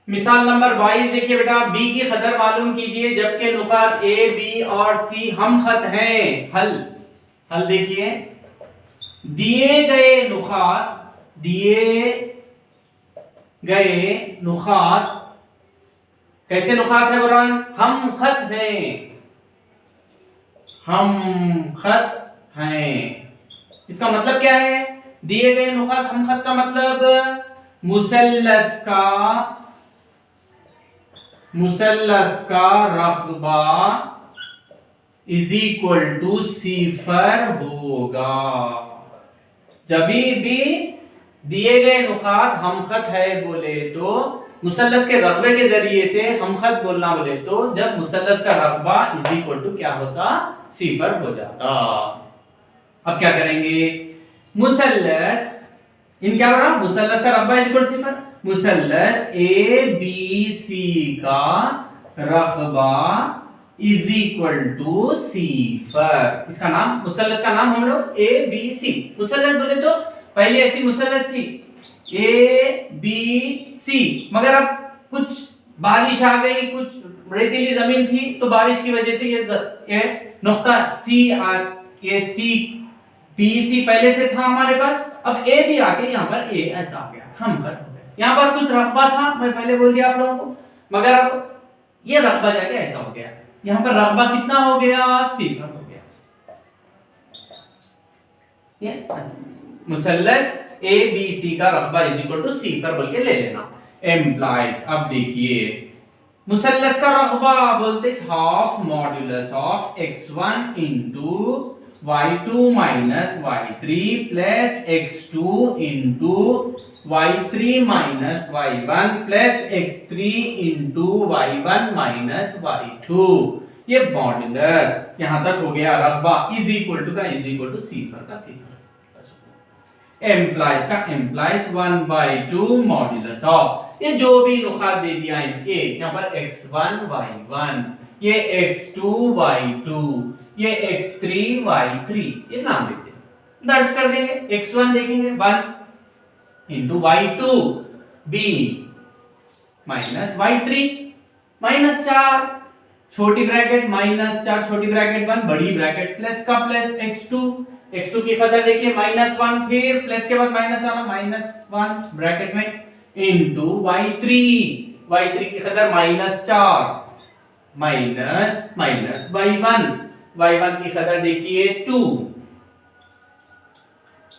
मिसाल नंबर 22 देखिए बेटा, बी की कदर मालूम कीजिए जबकि नुकात ए बी और सी हम खत हैं। हल हल देखिए, दिए गए नुकात कैसे नुकात है बुरहान? हम खत हैं, हम खत हैं। इसका मतलब क्या है? दिए गए नुकात हम खत का मतलब मुसल्लस का रकबा इज इक्वल टू सिफर होगा। जब भी दिए गए नुकात हम खत है बोले तो मुसल्लस के रकबे के जरिए से हम खत बोलना बोले तो जब मुसल्लस का रकबा इज इक्वल टू क्या होता? सिफर हो जाता। अब क्या करेंगे? मुसल्लस इन क्या बना? मुसल्लस का रकबा इज इक्वल टू सिफर। मुसल्लस ए बी सी का रकबा इज इक्वल टू सिफर। इसका नाम, मुसल्लस का नाम हम लोग ए बी सी। मुसल्लस बोले तो पहले ऐसी मुसल्लस थी ए बी सी, मगर अब कुछ बारिश आ गई, कुछ रेतीली जमीन थी तो बारिश की वजह से ये नुक्ता सी ये सी बी सी पहले से था हमारे पास, अब ए भी आके यहाँ पर ए ऐसा आ गया, हम खत हो गए। यहाँ पर कुछ रकबा था, मैं पहले बोल दिया आप लोगों को, मगर अब ये रकबा जाके ऐसा हो गया। यहाँ पर रकबा कितना हो गया? सिफर हो गया। ये मुसल्लस ए बी सी का रकबा इज इक्वल टू सिफर बोल के ले लेना। एम्प्लाइज, अब देखिए मुसल्लस का रकबा बोलते half modulus of x1 into y2 minus y3 plus x2 into y3 minus y1 plus x3 into y1 minus y2। ये मॉड्यूलस यहां तक हो गया। रकबा इज इक्वल टू का इज इक्वल टू सिफर का सिफर। एम्प्लाइज का एम्प्लाइज 1/2 मॉड्यूलस ऑफ, ये जो भी नुकात दे दिया है यहाँ पर x1 y1, ये x2 y2, ये x3 y3, ये नाम देते हैं, दर्ज कर देंगे। x1 देखेंगे 1 into y2 b minus y3 minus 4 छोटी ब्रैकेट माइनस 4 छोटी ब्रैकेट 1 बड़ी ब्रैकेट प्लस का प्लस x2 की कदर देखिए -1, फिर प्लस के बाद माइनस आना -1 ब्रैकेट में इंटू y3 की कदर -4 माइनस y1 की कदर देखिए 2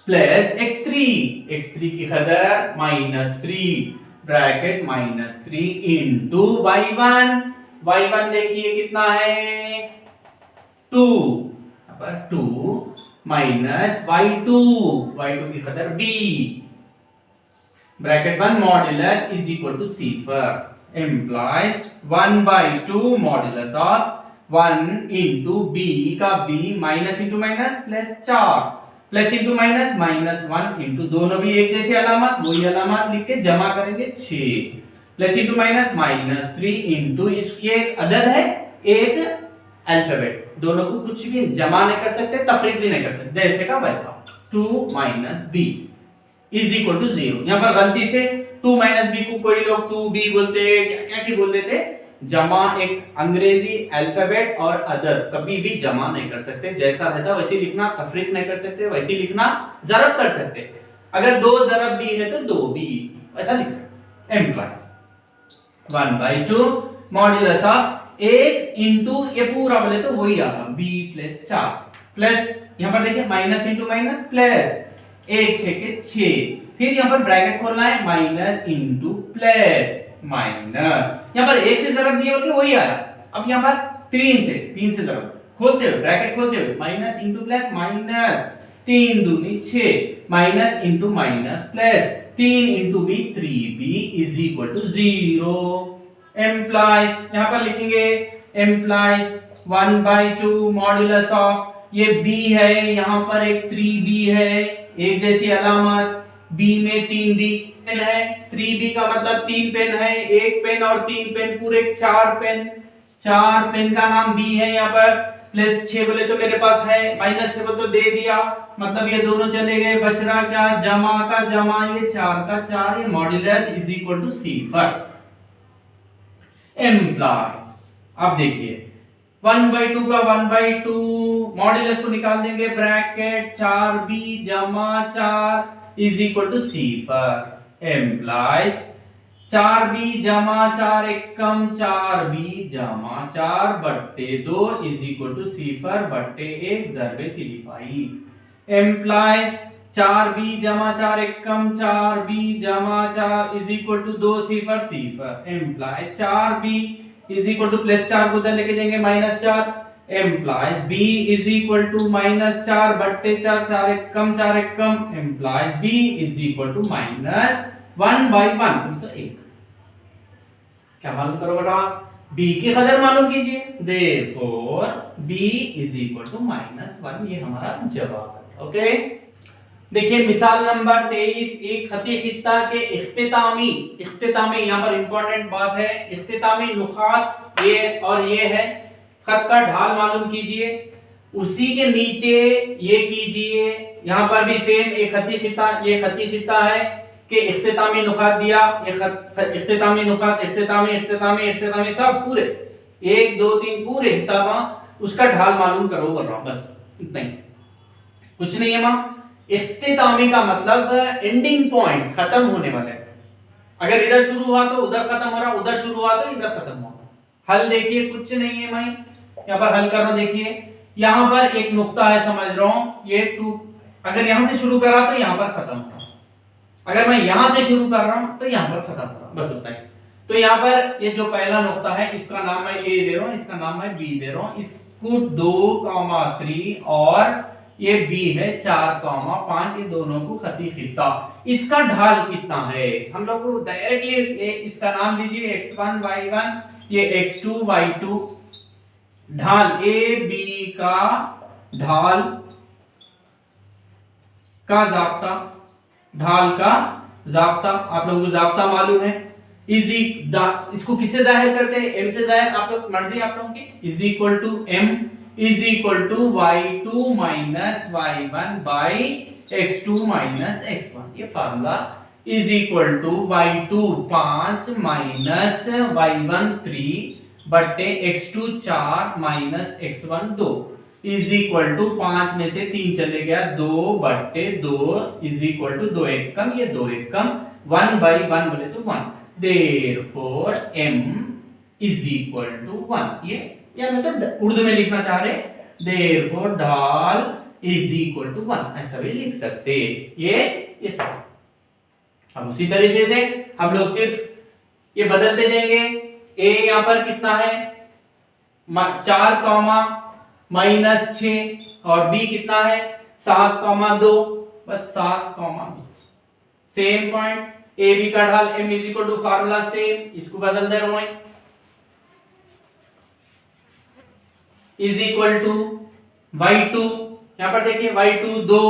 प्लस x3 की कदर -3 ब्रैकेट -3 इंटू y1 देखिए कितना है 2 माइनस y2 की कदर b bracket 1 modulus is equal to सिफर। Implies 1/2 modulus of 1 into b का b minus into minus plus 4 plus into minus -1 into, दोनों भी एक जैसी अलामत, वही अलामत लिख के जमा करेंगे 6 प्लस इंटू माइनस -3 इंटू, इसकी एक अदद है एक अल्फाबेट, दोनों को कुछ भी जमा नहीं कर सकते, तफरीक भी नहीं कर सकते, जैसे का वैसा। 2 minus b is equal to 0। यहाँ पर गलती से 2 माइनस बी को कोई लोग 2b बोलते, क्या क्या बोल देते, जमा, एक अंग्रेजी अल्फाबेट और अदद कभी भी जमा नहीं कर सकते, जैसा रहता वैसे लिखना, तफरीक नहीं कर सकते, वैसे लिखना, जरब कर सकते, अगर 2 जरब b है तो 2b ऐसा लिख सकते। एम्प्लाइज 1/2 मॉड्यूलस ऑफ 8 इंटू, ये पूरा बोले तो वही आता b प्लस 4 प्लस यहाँ पर देखिए माइनस इंटू माइनस प्लस 8 6 के 6, फिर यहाँ पर ब्रैकेट खोलना है माइनस इंटू प्लस माइनस, यहाँ पर 1 से जरब दिए बोल के वही आया। अब यहाँ पर 3 से जरब खोलते हुए ब्रैकेट खोलते हुए माइनस इंटू प्लस माइनस 3 दूनी 6 minus into minus plus 3 into b 3b is equal to 0। Implies यहाँ पर लिखेंगे एम्प्लाइज 1/2 मॉड्यूलस ऑफ, ये b है, यहाँ पर एक 3b है, एक जैसी अलामत, b में 3b पेन है, 3b का मतलब 3 पेन है, एक पेन और 3 पेन पूरे 4 पेन का नाम b है। यहाँ पर प्लस 6 बोले तो मेरे पास है, -6 बोले तो दे दिया, मतलब ये दोनों चले गए, बच रहा क्या, जमा का जमा, ये 4 का 4, ये मॉड्यूलस इज इक्वल टू सिफर। एम्प्लॉयज, अब देखिए 1/2 का 1/2 मॉड्यूलस को निकाल देंगे, ब्रैकेट 4b जमा 4 इज इक्वल टू सी पर एम्प्लॉयज 4b जमा 4 एकम 4b जमा 4 बट्टे 2 इज इक्वल टू सी पर बट्टे 1 ज़रबे चिली पाई एम्प्लॉयज 4b जमा 4 एकम 4b जमा 4 इज इक्वल टू 2 सिफर implies 4b is equal to plus 4 को उधर लेके जाएंगे -4 implies b is equal to -4 बट्टे 4 4 एकम implies b is equal to -1/1 तो 1। क्या मालूम करो बेटा, b की कदर मालूम कीजिए, therefore b is equal to -1, ये हमारा जवाब है। ओके, देखिए मिसाल नंबर 23, एक खती खित्ता के इख्तितामी यहाँ पर इंपॉर्टेंट बात है, इख्तितामी नुकात ये और ये है, खत का ढाल मालूम कीजिए, उसी के नीचे ये कीजिए, यहाँ पर भी सेम एक खती खित्ता, ये खती खित्ता है कि इख्तितामी नुकात दिया, ये इख्तितामी नुकात इख्तितामी सब पूरे 1 2 3 पूरे हिसाब उसका ढाल मालूम करो, कर रहा हूं बस इतना ही, कुछ नहीं है मां। इख्तितामी का मतलब एंडिंग पॉइंट्स, खत्म होने वाले, अगर इधर शुरू हुआ तो उधर खत्म हो रहा, उधर शुरू हुआ तो इधर खत्म हो रहा। हल देखिए, कुछ नहीं है भाई, यहाँ पर हल करो, देखिए यहाँ पर एक नुक्ता है, समझ रहा हूं ये 2, अगर यहां से शुरू करा तो यहां पर खत्म हो रहा, अगर मैं यहां से शुरू कर रहा हूं तो यहां पर खत्म हो रहा, बस उतना ही। तो यहाँ पर ये जो पहला नुक्ता है इसका नाम मैं ए दे रहा हूं, इसका नाम मैं बी दे रहा हूं, इसको 2,3 और ये b है 4,5, ये दोनों को खती खित्ता, इसका ढाल कितना है हम लोग को डायरेक्टली इसका नाम दीजिए x1 y1, ये x2 y2, ढाल a b का ढाल का जाब्ता, ढाल का जाब्ता आप लोगों को जाब्ता मालूम है, इसको किससे जाहिर करते हैं, m से जाहिर, आप लोग मर्जी आप लोगों की, is equal to m is equal to y2 minus y1 by x2 minus x1, ये formula is equal to y2 5 minus y1 3 बट्टे x2 4 minus x1 2 is equal to 5 में से 3 चले गया 2 बट्टे 2 इज इक्वल टू 2 एकम, ये 2 एकम 1/1 बोले तो 1, therefore m is equal to 1, ये या मतलब उर्दू में लिखना चाह रहे, देयरफॉर ढाल इज इक्वल टू 1, ऐसा भी लिख सकते, ये सब। अब उसी तरीके से हम लोग सिर्फ ये बदलते जाएंगे, a यहाँ पर कितना है 4, -6 और b कितना है 7,2, बस 7,2 सेम पॉइंट, a b का ढाल m is equal to formula same, इसको बदल दे रहा हूं इज इक्वल टू y2, यहां पर देखिए y2 2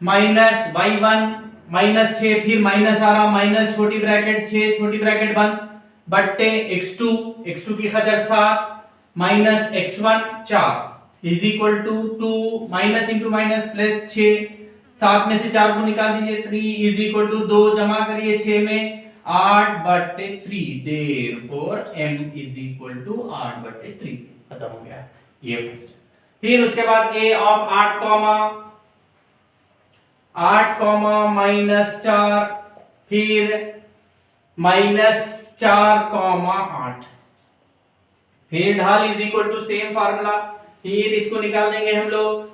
माइनस y1 -6, फिर माइनस आ रहा, माइनस छोटी ब्रैकेट 6 छोटी ब्रैकेट बंद बट्टे x2 की खतर 7 minus x1 4 is equal to 2 minus into minus plus 6, 7 में से 4 को निकाल दीजिए 3 इज इक्वल टू 2 जमा करिए 6 में 8 बट्टे 3, therefore m is equal to 8 बट्टे 3, खत्म हो गया ये फर्स्ट। फिर उसके बाद a ऑफ 8 -4, फिर -4,8, फिर ढाल is equal to same formula, फिर इसको निकाल देंगे हम लोग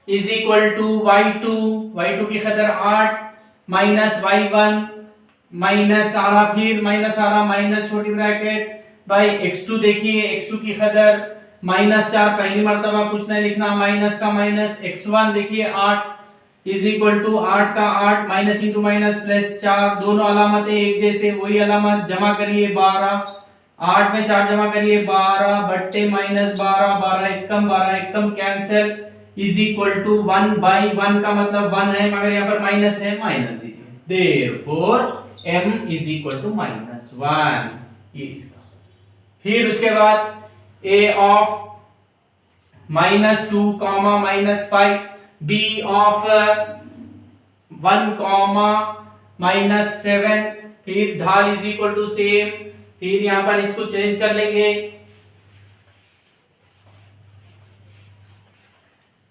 इज इक्वल टू y2 की खतर 8 माइनस y1 माइनस आ रहा, फिर माइनस आ रहा, माइनस छोटी ब्रैकेट बाई x2, देखिए x2 की खतर -4 पहली मर्तबा कुछ नहीं लिखना, माइनस का माइनस, x1 देखिए 8 इज इक्वल टू 8 का 8 माइनस इंटू माइनस प्लस 4, दोनों अलामतें एक जैसे, वही अलामत जमा करिए 12, 8 में 4 जमा करिए 12 बट्टे -12, 12 एकम कैंसिल इज इक्वल टू 1/1 का मतलब 1 है, मगर यहाँ पर माइनस है, माइनस दीजिए, therefore m is equal to -1, ये इसका। फिर उसके बाद a of -2, -5, b of 1, minus 7, फिर ढाल इज इक्वल टू सेम, फिर यहाँ पर इसको चेंज कर लेंगे,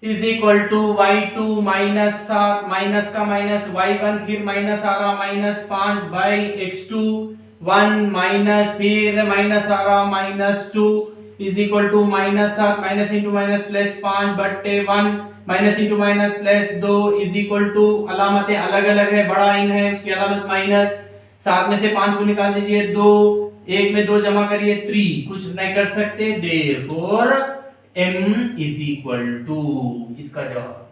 is equal to y2 minus 7, minus का माइनस y1, फिर माइनस आ रहा माइनस 5 बाई x2, 1 माइनस, फिर माइनस आ रहा minus 2 is equal to minus 7, minus into minus plus 5 बट्टे 1, minus into minus plus 2 is equal to, अलामतें अलग अलग है, बड़ा इन है उसकी अलामत माइनस, 7 में से 5 को निकाल दीजिए 2, 1 में 2 जमा करिए 3, कुछ नहीं कर सकते, therefore m is equal to, इसका जवाब।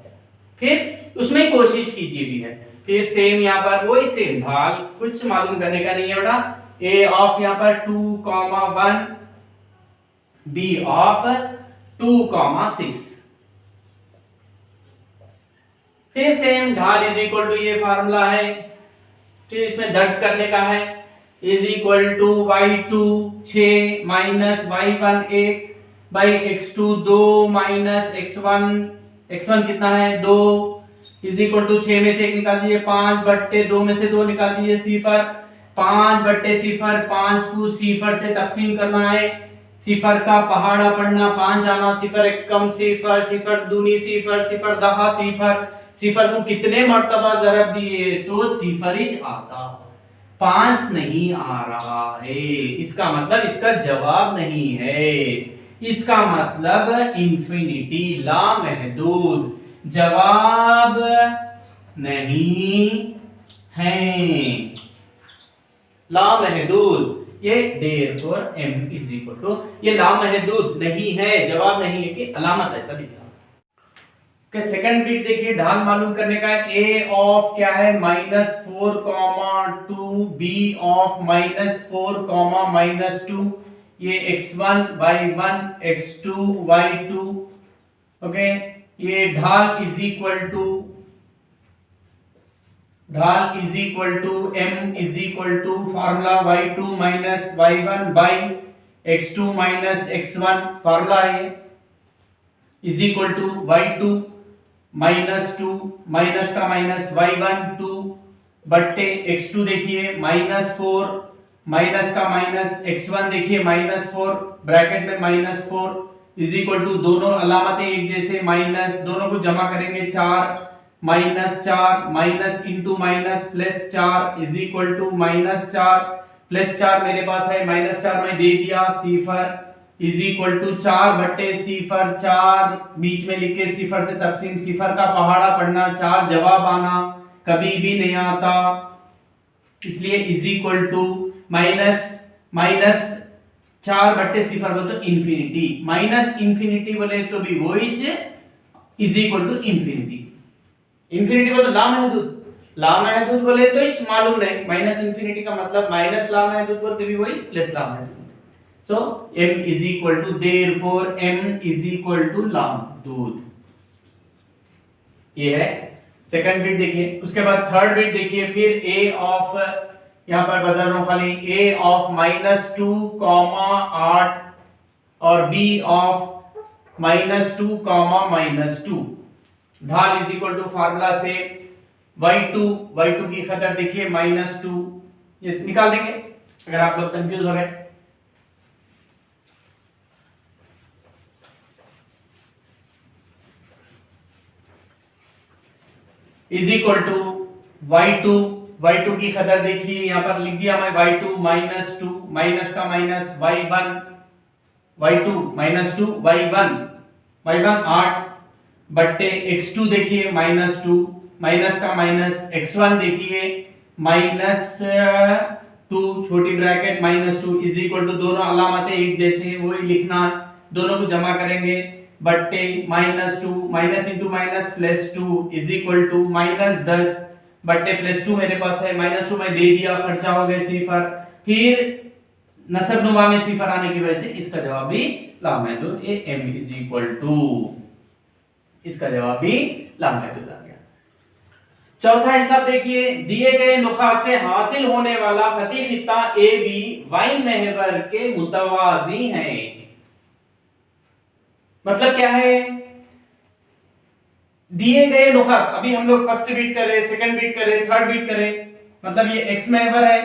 फिर उसमें कोशिश कीजिए भी है, फिर सेम यहाँ पर वही सेम ढाल, कुछ मालूम करने का नहीं है बेटा, a ऑफ यहाँ पर 2,1, b ऑफ 2,6, फिर सेम ढाल इज इक्वल टू, ये फार्मूला है, फिर इसमें दर्ज करने का है, is equal to y2 6 minus y1 1 by x2 2 minus x1 कितना है 2 इज इक्वल टू 6 में से 1 निकाल दीजिए 5 बट्टे 2 में से 2 निकाल दीजिए सिफर, 5 बट्टे सिफर, 5 को सिफर से तकसीम करना है, सिफर का पहाड़ा पढ़ना, 5 आना, सिफर एक कम सिफर, सिफर दूनी सिफर, सिफर दहा सिफर, सिफर को कितने मर्तबा जरब दिए तो सिफरिज आता, 5 नहीं आ रहा है, इसका मतलब इसका जवाब नहीं है, इसका मतलब इंफिनिटी लामहदूद, जवाब नहीं है, लामहदूद, ये therefore m is equal to, ये लामहदूद नहीं है, जवाब नहीं है कि अलामत ऐसा लिखा। ओके, सेकंड बिट देखिए, ढाल मालूम करने का है, a ऑफ क्या है -4,2, b ऑफ -4, ये x1 y1 x2 y2, okay, ये ढाल is equal to m is equal to formula y2 minus y1 by x2 minus x1, formula है is equal to y2 minus 2, minus का minus y1 2 बट्टे x2 देखिए -4, minus का minus x1 देखिए -4, bracket में -4 is equal to, दोनों अलामतें एक जैसे, माइनस, दोनों को जमा करेंगे 4, -4 minus into minus plus 4 is equal to -4 plus 4 मेरे पास है, -4 में दे दिया सिफर इज इक्वल टू 4 बट्टे सिफर, 4 बीच में लिख के सिफर से तकसीम, सिफर का पहाड़ा पढ़ना, 4 जवाब आना कभी भी नहीं आता, इसलिए इज इक्वल टू माइनस 4 बट्टे सिफर बोले तो इंफिनिटी, माइनस इंफिनिटी बोले तो भी वही is equal to infinity, infinity बोले तो लामहदूद बोले तो इस मालूम नहीं, माइनस इंफिनिटी का मतलब माइनस लामहदूद बोलते भी वही प्लस लामहदूद, so m is equal to, therefore m is equal to लामहदूद, ये है सेकंड बिट देखिए। उसके बाद थर्ड बिट देखिए, फिर a ऑफ, यहाँ पर बदल रहा हूं खाली, a ऑफ -2,8 और b ऑफ -2,-2, ढाल इज इक्वल टू फार्मूला से y2 की खतर देखिए -2, ये निकाल देंगे अगर आप लोग कंफ्यूज हो गए, इज इक्वल टू y2 की खतर देखिए, यहाँ पर लिख दिया मैं y2 -2, माइनस का माइनस y1, y2 -2 y1 8 बट्टे x2 देखिए -2, माइनस का माइनस x1 देखिए -2 छोटी ब्रैकेट -2 इज इक्वल टू, दोनों अलामतें एक जैसे वही लिखना, दोनों को जमा करेंगे बट्टे -2 minus into minus plus 2 is equal to -10 बट्टे प्लस 2 मेरे पास है, -2 में दे दिया, खर्चा हो गए सिफर, फिर नसब नुमा में सिफर आने की वजह से इसका जवाब भी लामहदूद, ये m इज इक्वल टू, इसका जवाब भी लामहदूद आ गया। चौथा हिसाब देखिए, दिए गए नुकात से हासिल होने वाला खती खित्ता ए बी वाई महवर के मुतवाजी हैं, मतलब क्या है, दिए गए नुकात, अभी हम लोग फर्स्ट बीट कर रहे, सेकंड बीट कर रहे, थर्ड बीट कर रहे, मतलब ये x महवर है,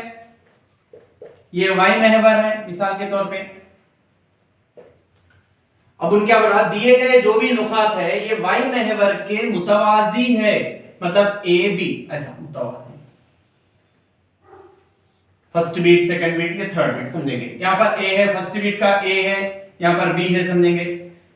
ये y महवर है मिसाल के तौर पे। अब उनके क्या दिए गए जो भी नुकात है ये y महवर के मुतवाजी है, मतलब a b ऐसा मुतवाजी, फर्स्ट बीट सेकंड बीट या थर्ड बीट समझेंगे। यहाँ पर a है, फर्स्ट बीट का a है, यहाँ पर b है समझेंगे।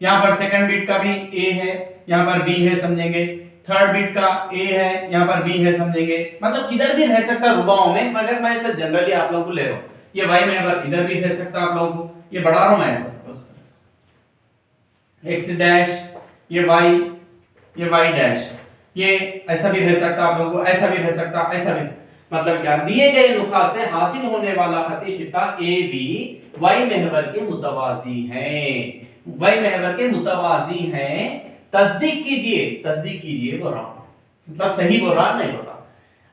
यहाँ पर सेकंड बीट का भी a है, यहाँ पर b है समझेंगे। थर्ड बीट का a है, यहाँ पर b है समझेंगे। मतलब किधर भी रह सकता रुबाओं में, मगर मैं इसे जनरली आप लोगों को ले रहा हूँ। ये y महवर इधर भी रह सकता आप लोगों को, ये बढ़ा रहा हूँ मैं ऐसा x डैश, ये y डैश, ये ऐसा भी रह सकता आप लोगों को, ऐसा भी रह सकता, ऐसा भी। मतलब क्या दिए गए नुकात से हासिल होने वाला खती खिता ए बी y महवर के मुतवाजी हैं, y महवर के मुतवाजी हैं। तस्दीक कीजिए बोल रहा हूं, मतलब सही बोल रहा नहीं बोल रहा।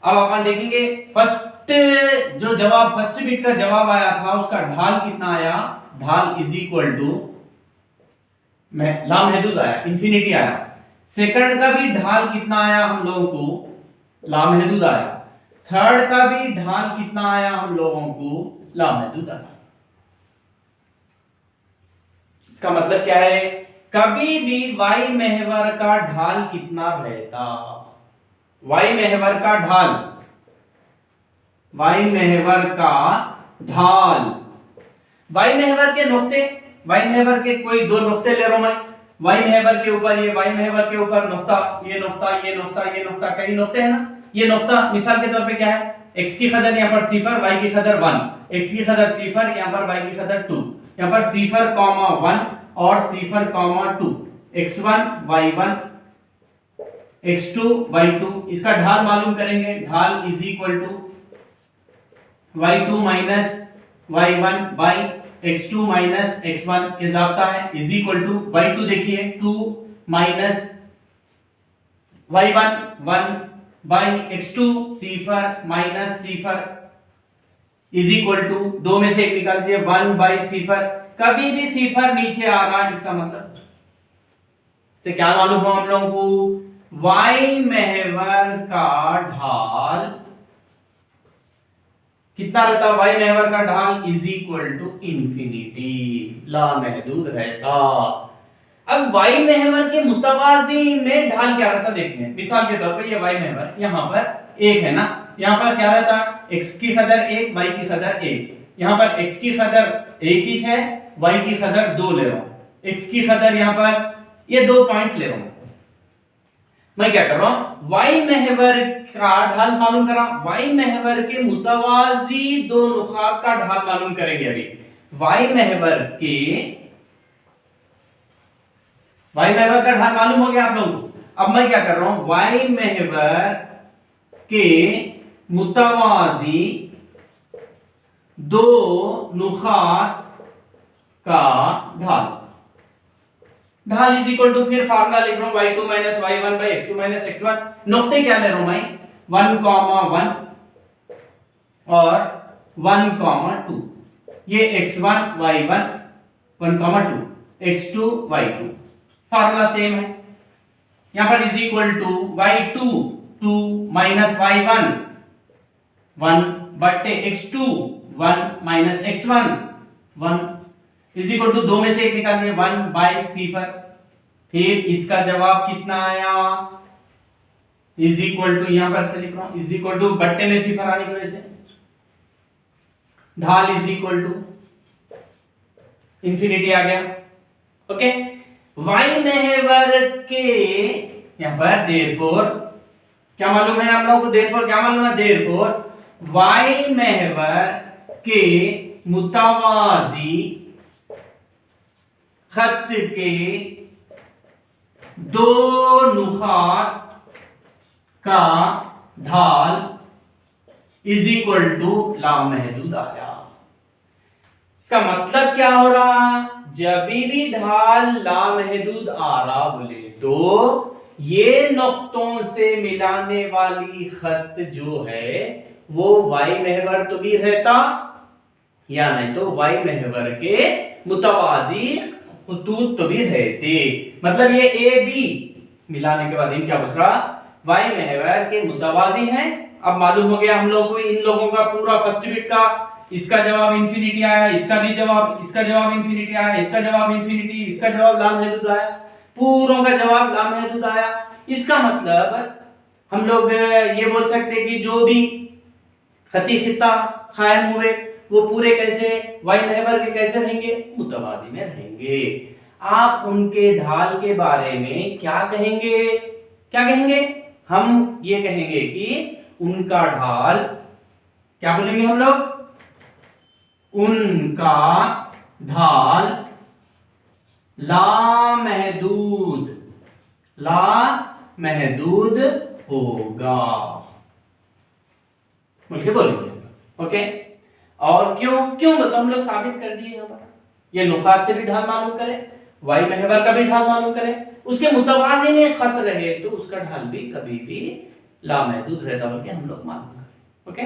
अब अपन देखेंगे फर्स्ट जो जवाब, फर्स्ट बीट का जवाब आया था उसका ढाल कितना आया, ढाल इज इक्वल टू लामहदूद आया, इंफिनिटी आया। सेकंड का भी ढाल कितना आया हम लोगों को, लामहदूद आया। थर्ड का भी ढाल कितना आया हम लोगों को, लामहदूद आया। इसका मतलब क्या है, कभी भी y महवर का ढाल कितना रहता, y महवर का ढाल, y महवर का ढाल, y महवर के नुक्ते, y महवर के कोई दो नुक्ते ले रहा हूं मैं, y महवर के ऊपर ये, y महवर के ऊपर नुक्ता, ये नुक्ता, ये नुक्ता, ये नुक्ता, कई नुक्ते हैं ना। ये नुक्ता मिसाल के तौर पे क्या है, x की कदर यहाँ पर सिफर, y की कदर 1, x की कदर सिफर, यहाँ पर y की कदर 2, यहाँ पर सिफर कॉमा 1 और सिफर comma 2, x1 y1 x2 y2। इसका ढाल मालूम करेंगे, ढाल is equal to y2 minus y1 by x2 minus x1, ये जाब्ता है, इज इक्वल टू y2 देखिए 2 माइनस y1 1 बाई x2 सिफर माइनस सिफर, इज इक्वल टू दो में से एक निकाल दीजिए 1 बाई सिफर। कभी भी सिफर नीचे आ रहा है, इसका मतलब से क्या मालूम हो हम लोगों को, y महवर का ढाल कितना रहता, y महवर का ढाल इज इक्वल टू इंफिनिटी, लामहदूद रहता। अब y महवर के मुतवाजी में ढाल क्या रहता देखते हैं। मिसाल के तौर पे ये y महवर यहाँ पर एक है ना, यहाँ पर क्या रहता, x की कदर 1, y की कदर 1, यहाँ पर x की कदर 1 ही है, y की कदर 2 ले रहा हूँ, x की कदर यहाँ पर ये 2 पॉइंट्स ले रहा हूँ। मैं क्या कर रहा हूँ, y महवर का ढाल मालूम कर रहा हूँ, y महवर के मुतवाजी दो नुकात का ढाल मालूम करेंगे। अभी y महवर का ढाल मालूम हो गया आप लोगों को। अब मैं क्या कर रहा हूं, y महवर के मुतवाजी दो नुकात का ढाल, ढाल इज इक्वल टू, फिर फार्मूला लिख रहा हूं y2 minus y1 by x2 minus x1। नुक्ते क्या ले रहा हूं मैं, 1 कॉमा 1 और 1 कॉमा 2, ये x1 y1 1 comma 2, x2 y2, formula same है। यहां पर is equal to y2 2 minus y1 1 बटे x2 1 minus x1 1, is equal to दो में से एक निकाल दिए 1 बाई सिफर। फिर इसका जवाब कितना आया, इज इक्वल टू, यहां पर लिख रहा हूं इज इक्वल टू, बट्टे में सिफर आने की वजह से ढाल इज इक्वल टू इंफिनिटी आ गया। ओके, y महवर के यहां पर देयरफॉर क्या मालूम है आप लोगों को, देयरफॉर क्या मालूम है, देयरफॉर y महवर के मुतवाजी खत के दो नुकात का ढाल इज इक्वल टू लामहदूद आया। इसका मतलब क्या हो रहा, जब भी ढाल लामहदूद आ रहा बोले तो ये नुक्तों से मिलाने वाली खत जो है वो y महवर तो भी रहता, या नहीं तो y महवर के मुतवाजी खुतूत तो भी रहते। मतलब ये a b मिलाने के बाद इन क्या बच रहा, y महवर के मुतवाजी हैं अब मालूम हो गया हम लोग को इन लोगों का पूरा फर्स्ट बिट का, इसका जवाब इंफिनिटी आया, इसका जवाब इंफिनिटी आया, इसका जवाब इंफिनिटी, इसका जवाब लामहदूद आया, पूरों का जवाब लामहदूद आया। इसका मतलब हम लोग ये बोल सकते कि जो भी खती खिता कायम हुए वो पूरे कैसे वाई महवर के कैसे रहेंगे, मुतवाजी में रहेंगे। आप उनके ढाल के बारे में क्या कहेंगे? हम ये कहेंगे कि उनका ढाल, क्या बोलेंगे हम लोग? उनका ढाल लामहदूद होगा, बोलिए बोलिए। ओके, और क्यों बताओ, हम लोग साबित कर दिए यहाँ पर। ये नुकात से भी ढाल मालूम करें, वाई महवर का भी ढाल मालूम करें, उसके मुतवाज़िन में खत रहे तो उसका ढाल भी कभी भी लामहदूद रहता, बल्कि हम लोग मालूम करें। ओके।